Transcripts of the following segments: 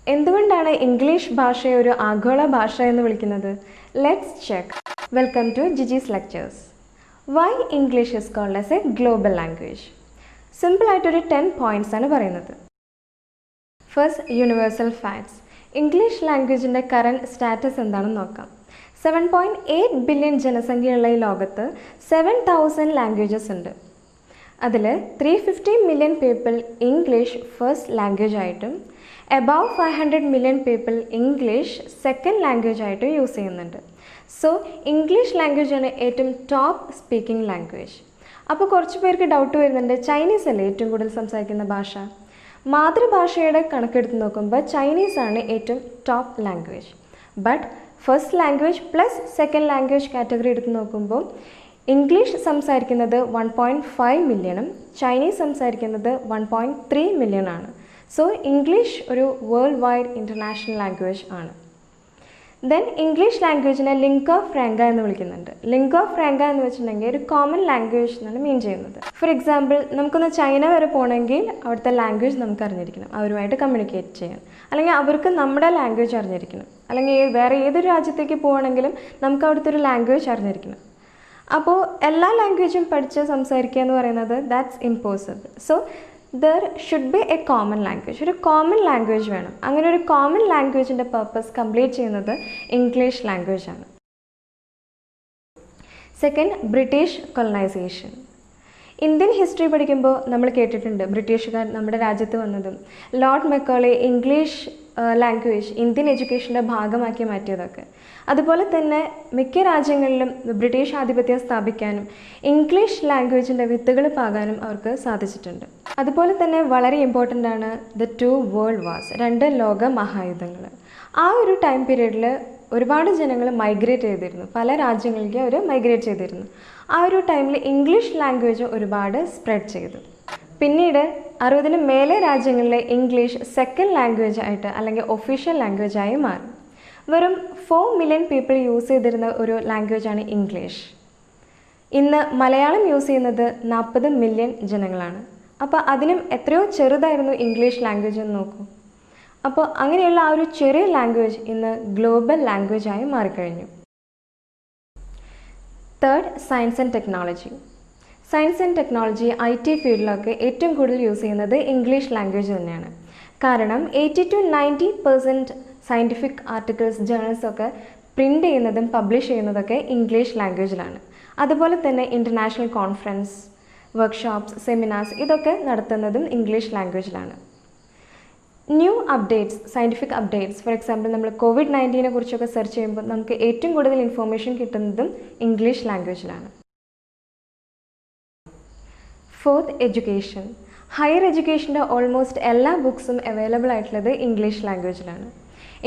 എന്തുകൊണ്ടാണ് ഇംഗ്ലീഷ് ഭാഷയെ ഒരു ആഗോള ഭാഷ എന്ന് വിളിക്കുന്നത്? Let's check. Welcome to GG's lectures. Why English is called as a global language? സിമ്പിളായിട്ടൊരു 10 പോയിന്റ്സ് ആണ് പറയുന്നത്. First, universal facts. ഇംഗ്ലീഷ് ലാംഗ്വേജിൻ്റെ കറൻറ്റ് സ്റ്റാറ്റസ് എന്താണെന്ന് നോക്കാം. 7.8 ബില്യൺ ജനസംഖ്യയുള്ള ഈ ലോകത്ത് 7,000 ലാംഗ്വേജസ് ഉണ്ട്. അതിൽ 350 million people English first language ആയിട്ടും above 500 million people English second language ആയിട്ടും യൂസ് ചെയ്യുന്നുണ്ട്. സോ ഇംഗ്ലീഷ് ലാംഗ്വേജാണ് ഏറ്റവും ടോപ്പ് സ്പീക്കിംഗ് ലാംഗ്വേജ്. അപ്പോൾ കുറച്ച് പേർക്ക് ഡൗട്ട് വരുന്നുണ്ട്, ചൈനീസ് അല്ലേ ഏറ്റവും കൂടുതൽ സംസാരിക്കുന്ന ഭാഷ? മാതൃഭാഷയുടെ കണക്കെടുത്ത് നോക്കുമ്പോൾ ചൈനീസാണ് ഏറ്റവും top language. But first language plus second language category എടുത്ത് നോക്കുമ്പോൾ ഇംഗ്ലീഷ് സംസാരിക്കുന്നത് 1.5 മില്യണും ചൈനീസ് സംസാരിക്കുന്നത് 1.3 മില്യണാണ്. സോ ഇംഗ്ലീഷ് ഒരു വേൾഡ് വൈഡ് ഇൻ്റർനാഷണൽ ലാംഗ്വേജ് ആണ്. ദെൻ ഇംഗ്ലീഷ് ലാംഗ്വേജിനെ ലിംഗ്വ ഫ്രാങ്ക എന്ന് വിളിക്കുന്നുണ്ട്. ലിംഗ്വ ഫ്രാങ്ക എന്ന് വെച്ചിട്ടുണ്ടെങ്കിൽ ഒരു കോമൺ ലാംഗ്വേജ് എന്നാണ് മീൻ ചെയ്യുന്നത്. ഫോർ എക്സാമ്പിൾ, നമുക്കൊന്ന് ചൈന വരെ പോകണമെങ്കിൽ അവിടുത്തെ ലാംഗ്വേജ് നമുക്ക് അറിഞ്ഞിരിക്കണം, അവരുമായിട്ട് കമ്മ്യൂണിക്കേറ്റ് ചെയ്യാൻ. അല്ലെങ്കിൽ അവർക്ക് നമ്മുടെ ലാംഗ്വേജ് അറിഞ്ഞിരിക്കണം. അല്ലെങ്കിൽ വേറെ ഏതൊരു രാജ്യത്തേക്ക് പോകണമെങ്കിലും നമുക്ക് അവിടുത്തെ ഒരു ലാംഗ്വേജ് അറിഞ്ഞിരിക്കണം. അപ്പോൾ എല്ലാ ലാംഗ്വേജും പഠിച്ച് സംസാരിക്കുക എന്ന് പറയുന്നത് that's impossible. So there should be a common language. ഒരു കോമൺ ലാംഗ്വേജ് വേണം. അങ്ങനെ ഒരു കോമൺ ലാംഗ്വേജിൻ്റെ പർപ്പസ് കംപ്ലീറ്റ് ചെയ്യുന്നത് ഇംഗ്ലീഷ് ലാംഗ്വേജ് ആണ്. Second, British colonization. Indian history പഠിക്കുമ്പോൾ നമ്മൾ കേട്ടിട്ടുണ്ട് ബ്രിട്ടീഷുകാർ നമ്മുടെ രാജ്യത്ത് വന്നതും lord Macaulay English language Indian എഡ്യൂക്കേഷൻ്റെ ഭാഗമാക്കി മാറ്റിയതൊക്കെ. അതുപോലെ തന്നെ മിക്ക രാജ്യങ്ങളിലും ബ്രിട്ടീഷ് ആധിപത്യം സ്ഥാപിക്കാനും ഇംഗ്ലീഷ് ലാംഗ്വേജിൻ്റെ വിത്തുകൾ പാകാനും അവർക്ക് സാധിച്ചിട്ടുണ്ട്. അതുപോലെ തന്നെ വളരെ ഇമ്പോർട്ടൻ്റ് ആണ് ദ 2 വേൾഡ് വാർസ്, 2 ലോക മഹായുദ്ധങ്ങൾ. ആ ഒരു ടൈം പീരീഡിൽ ഒരുപാട് ജനങ്ങൾ മൈഗ്രേറ്റ് ചെയ്തിരുന്നു, പല രാജ്യങ്ങളിലേക്ക് അവർ മൈഗ്രേറ്റ് ചെയ്തിരുന്നു. ആ ഒരു ടൈമിൽ ഇംഗ്ലീഷ് ലാംഗ്വേജ് ഒരുപാട് സ്പ്രെഡ് ചെയ്തു. പിന്നീട് 60-ന് മേലെ രാജ്യങ്ങളിലെ ഇംഗ്ലീഷ് സെക്കൻഡ് ലാംഗ്വേജ് ആയിട്ട് അല്ലെങ്കിൽ ഒഫീഷ്യൽ ലാംഗ്വേജായി മാറി. വെറും 4 മില്യൺ പീപ്പിൾ യൂസ് ചെയ്തിരുന്ന ഒരു ലാംഗ്വേജാണ് ഇംഗ്ലീഷ്. ഇന്ന് മലയാളം യൂസ് ചെയ്യുന്നത് 40 മില്യൺ ജനങ്ങളാണ്. അപ്പോൾ അതിനും എത്രയോ ചെറുതായിരുന്നു ഇംഗ്ലീഷ് ലാംഗ്വേജ് എന്ന് നോക്കൂ. അപ്പോൾ അങ്ങനെയുള്ള ആ ഒരു ചെറിയ ലാംഗ്വേജ് ഇന്ന് ഗ്ലോബൽ ലാംഗ്വേജായി മാറിക്കഴിഞ്ഞു. Third, science and technology. Science and technology IT ഫീൽഡിലൊക്കെ ഏറ്റവും കൂടുതൽ യൂസ് ചെയ്യുന്നത് ഇംഗ്ലീഷ് ലാംഗ്വേജ് തന്നെയാണ്. കാരണം 80 to 90% സയൻറ്റിഫിക് ആർട്ടിക്കിൾസ്, ജേർണൽസൊക്കെ പ്രിൻ്റ് ചെയ്യുന്നതും പബ്ലിഷ് ചെയ്യുന്നതൊക്കെ ഇംഗ്ലീഷ് ലാംഗ്വേജിലാണ്. അതുപോലെ തന്നെ ഇൻ്റർനാഷണൽ കോൺഫറൻസ്, വർക്ക്ഷോപ്സ്, സെമിനാർസ് ഇതൊക്കെ നടത്തുന്നതും ഇംഗ്ലീഷ് ലാംഗ്വേജിലാണ്. New updates, scientific updates, for example നമ്മൾ COVID-19 കുറിച്ചൊക്കെ സെർച്ച് ചെയ്യുമ്പോൾ നമുക്ക് ഏറ്റവും കൂടുതൽ ഇൻഫോർമേഷൻ കിട്ടുന്നതും ഇംഗ്ലീഷ് ലാംഗ്വേജിലാണ്. Fourth, education. ഹയർ എഡ്യൂക്കേഷൻ്റെ ഓൾമോസ്റ്റ് എല്ലാ ബുക്സും അവൈലബിൾ ആയിട്ടുള്ളത് ഇംഗ്ലീഷ് ലാംഗ്വേജിലാണ്.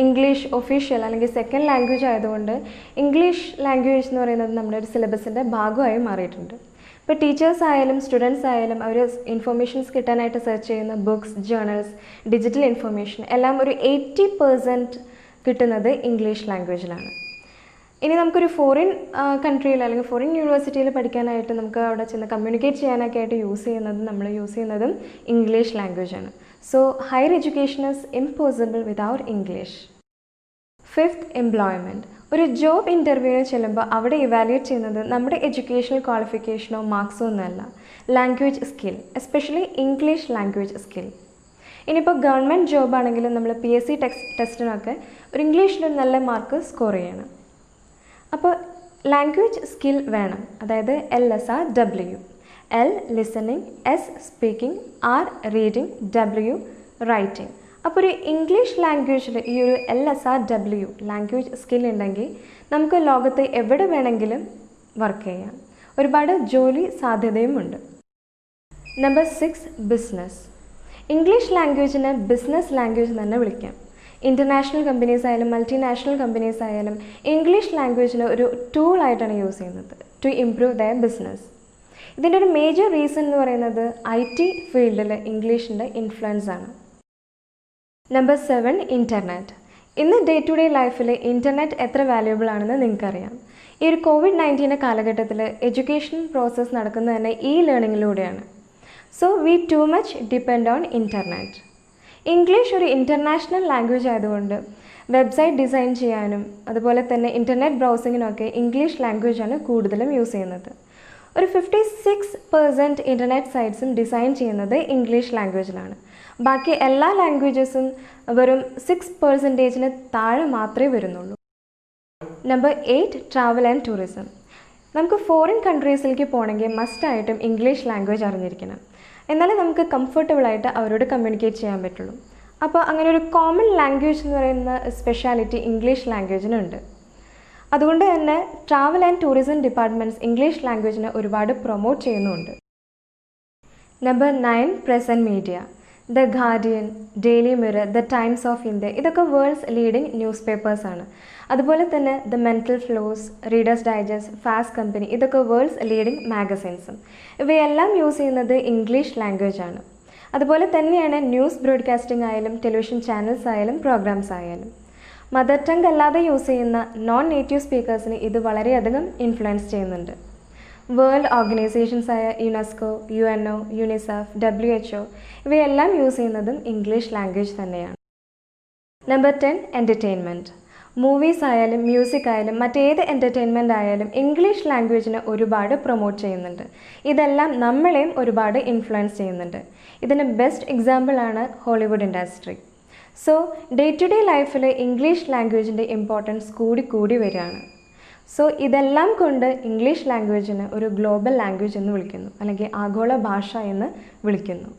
ഇംഗ്ലീഷ് ഒഫീഷ്യൽ അല്ലെങ്കിൽ സെക്കൻഡ് ലാംഗ്വേജ് ആയതുകൊണ്ട് ഇംഗ്ലീഷ് ലാംഗ്വേജ് എന്ന് പറയുന്നത് നമ്മുടെ ഒരു സിലബസിൻ്റെ ഭാഗമായി മാറിയിട്ടുണ്ട്. ഇപ്പോൾ ടീച്ചേഴ്സ് ആയാലും സ്റ്റുഡൻസ് ആയാലും അവർ ഇൻഫോർമേഷൻസ് കിട്ടാനായിട്ട് സെർച്ച് ചെയ്യുന്ന ബുക്സ്, ജേർണൽസ്, ഡിജിറ്റൽ ഇൻഫർമേഷൻ എല്ലാം ഒരു 80% കിട്ടുന്നത് ഇംഗ്ലീഷ് ലാംഗ്വേജിലാണ്. ഇനി നമുക്കൊരു ഫോറിൻ കൺട്രിയിൽ അല്ലെങ്കിൽ ഫോറിൻ യൂണിവേഴ്സിറ്റിയിൽ പഠിക്കാനായിട്ട് നമുക്ക് അവിടെ ചെന്ന് കമ്മ്യൂണിക്കേറ്റ് ചെയ്യാനൊക്കെ ആയിട്ട് നമ്മൾ യൂസ് ചെയ്യുന്നതും ഇംഗ്ലീഷ് ലാംഗ്വേജാണ്. So higher education is impossible without English. Fifth, employment. ഒരു ജോബ് ഇൻ്റർവ്യൂവിന് ചെല്ലുമ്പോൾ അവിടെ ഇവാലുവേറ്റ് ചെയ്യുന്നത് നമ്മുടെ എഡ്യൂക്കേഷണൽ ക്വാളിഫിക്കേഷനോ മാർക്സോ ഒന്നുമല്ല, language skill, especially English language skill. ഇനിയിപ്പോൾ ഗവൺമെൻറ് ജോബ് ആണെങ്കിലും നമ്മൾ PSC ടെസ്റ്റിനൊക്കെ ഒരു ഇംഗ്ലീഷിലൊരു നല്ല മാർക്ക് സ്കോർ ചെയ്യണം. അപ്പോൾ ലാംഗ്വേജ് സ്കിൽ വേണം. അതായത് LSRW. L listening, S speaking, R reading, W writing. അപ്പോൾ ഒരു ഇംഗ്ലീഷ് ലാംഗ്വേജിൽ ഈ ഒരു LSRW ലാംഗ്വേജ് സ്കിൽ ഉണ്ടെങ്കിൽ നമുക്ക് ലോകത്ത് എവിടെ വേണമെങ്കിലും വർക്ക് ചെയ്യാം. ഒരുപാട് ജോലി സാധ്യതയുമുണ്ട്. Number 6, business. ഇംഗ്ലീഷ് ലാംഗ്വേജിനെ ബിസിനസ് ലാംഗ്വേജ് തന്നെ വിളിക്കാം. ഇൻ്റർനാഷണൽ കമ്പനീസ് ആയാലും മൾട്ടിനാഷണൽ കമ്പനീസ് ആയാലും ഇംഗ്ലീഷ് ലാംഗ്വേജിനെ ഒരു ടൂളായിട്ടാണ് യൂസ് ചെയ്യുന്നത് ടു ഇംപ്രൂവ് ദയർ ബിസിനസ്. ഇതിൻ്റെ ഒരു മേജർ റീസൺ എന്ന് പറയുന്നത് IT ഫീൽഡിൽ ഇംഗ്ലീഷിൻ്റെ ഇൻഫ്ലുവൻസ് ആണ്. Number 7, internet. ഇന്ന് ഡേ ടു ഡേ ലൈഫിൽ ഇൻ്റർനെറ്റ് എത്ര വാല്യുബിൾ ആണെന്ന് നിങ്ങൾക്കറിയാം. ഈ ഒരു COVID-19 കാലഘട്ടത്തിൽ എഡ്യൂക്കേഷൻ പ്രോസസ്സ് നടക്കുന്നത് തന്നെ ലേണിങ്ങിലൂടെയാണ്. So we too much depend on internet. English ഒരു ഇൻ്റർനാഷണൽ ലാംഗ്വേജ് ആയതുകൊണ്ട് വെബ്സൈറ്റ് ഡിസൈൻ ചെയ്യാനും അതുപോലെ തന്നെ ഇൻ്റർനെറ്റ് ബ്രൗസിങ്ങിനൊക്കെ ഇംഗ്ലീഷ് ലാംഗ്വേജാണ് കൂടുതലും യൂസ് ചെയ്യുന്നത്. ഒരു 56% ഇൻ്റർനെറ്റ് സൈറ്റ്സും ഡിസൈൻ ചെയ്യുന്നത് ഇംഗ്ലീഷ് ലാംഗ്വേജിലാണ്. ബാക്കി എല്ലാ ലാംഗ്വേജസും വെറും 6%-ന് താഴെ മാത്രമേ വരുന്നുള്ളൂ. Number 8, travel and tourism. നമുക്ക് ഫോറിൻ കൺട്രീസിലേക്ക് പോകണമെങ്കിൽ മസ്റ്റായിട്ടും ഇംഗ്ലീഷ് ലാംഗ്വേജ് അറിഞ്ഞിരിക്കണം. എന്നാലേ നമുക്ക് കംഫർട്ടബിളായിട്ട് അവരോട് കമ്മ്യൂണിക്കേറ്റ് ചെയ്യാൻ പറ്റുള്ളൂ. അപ്പോൾ അങ്ങനെ ഒരു കോമൺ ലാംഗ്വേജ് എന്ന് പറയുന്ന സ്പെഷ്യാലിറ്റി ഇംഗ്ലീഷ് ലാംഗ്വേജിനുണ്ട്. അതുകൊണ്ട് തന്നെ travel and tourism departments English ലാംഗ്വേജിനെ ഒരുപാട് പ്രൊമോട്ട് ചെയ്യുന്നുമുണ്ട്. Number 9, present media. The Guardian, Daily Mirror, the Times of India ഇതൊക്കെ വേൾഡ്സ് ലീഡിംഗ് ന്യൂസ് പേപ്പേഴ്സാണ്. അതുപോലെ തന്നെ the Mental Floss, Reader's Digest, Fast Company ഇതൊക്കെ വേൾഡ്സ് ലീഡിംഗ് മാഗസൈൻസും. ഇവയെല്ലാം യൂസ് ചെയ്യുന്നത് ഇംഗ്ലീഷ് ലാംഗ്വേജാണ്. അതുപോലെ തന്നെയാണ് ന്യൂസ് ബ്രോഡ്കാസ്റ്റിംഗ് ആയാലും ടെലിവിഷൻ ചാനൽസ് ആയാലും പ്രോഗ്രാംസ് ആയാലും. മദർ ടങ് അല്ലാതെ യൂസ് ചെയ്യുന്ന നോൺ നേറ്റീവ് സ്പീക്കേഴ്സിന് ഇത് വളരെയധികം ഇൻഫ്ലുവൻസ് ചെയ്യുന്നുണ്ട്. വേൾഡ് ഓർഗനൈസേഷൻസായ യുനെസ്കോ, UNO, UNICEF, WHO ഇവയെല്ലാം യൂസ് ചെയ്യുന്നതും ഇംഗ്ലീഷ് ലാംഗ്വേജ് തന്നെയാണ്. Number 10, entertainment. മൂവീസ് ആയാലും മ്യൂസിക് ആയാലും മറ്റേത് എൻ്റർടൈൻമെൻ്റ് ആയാലും ഇംഗ്ലീഷ് ലാംഗ്വേജിനെ ഒരുപാട് പ്രൊമോട്ട് ചെയ്യുന്നുണ്ട്. ഇതെല്ലാം നമ്മളെയും ഒരുപാട് ഇൻഫ്ലുവൻസ് ചെയ്യുന്നുണ്ട്. ഇതിന് ബെസ്റ്റ് എക്സാമ്പിളാണ് Hollywood industry. So day to day ലൈഫിൽ ഇംഗ്ലീഷ് ലാംഗ്വേജിൻ്റെ ഇമ്പോർട്ടൻസ് കൂടി വരികയാണ്. സോ ഇതെല്ലാം കൊണ്ട് ഇംഗ്ലീഷ് ലാംഗ്വേജിനെ ഒരു ഗ്ലോബൽ ലാംഗ്വേജ് എന്ന് വിളിക്കുന്നു, അല്ലെങ്കിൽ ആഗോള ഭാഷ എന്ന് വിളിക്കുന്നു.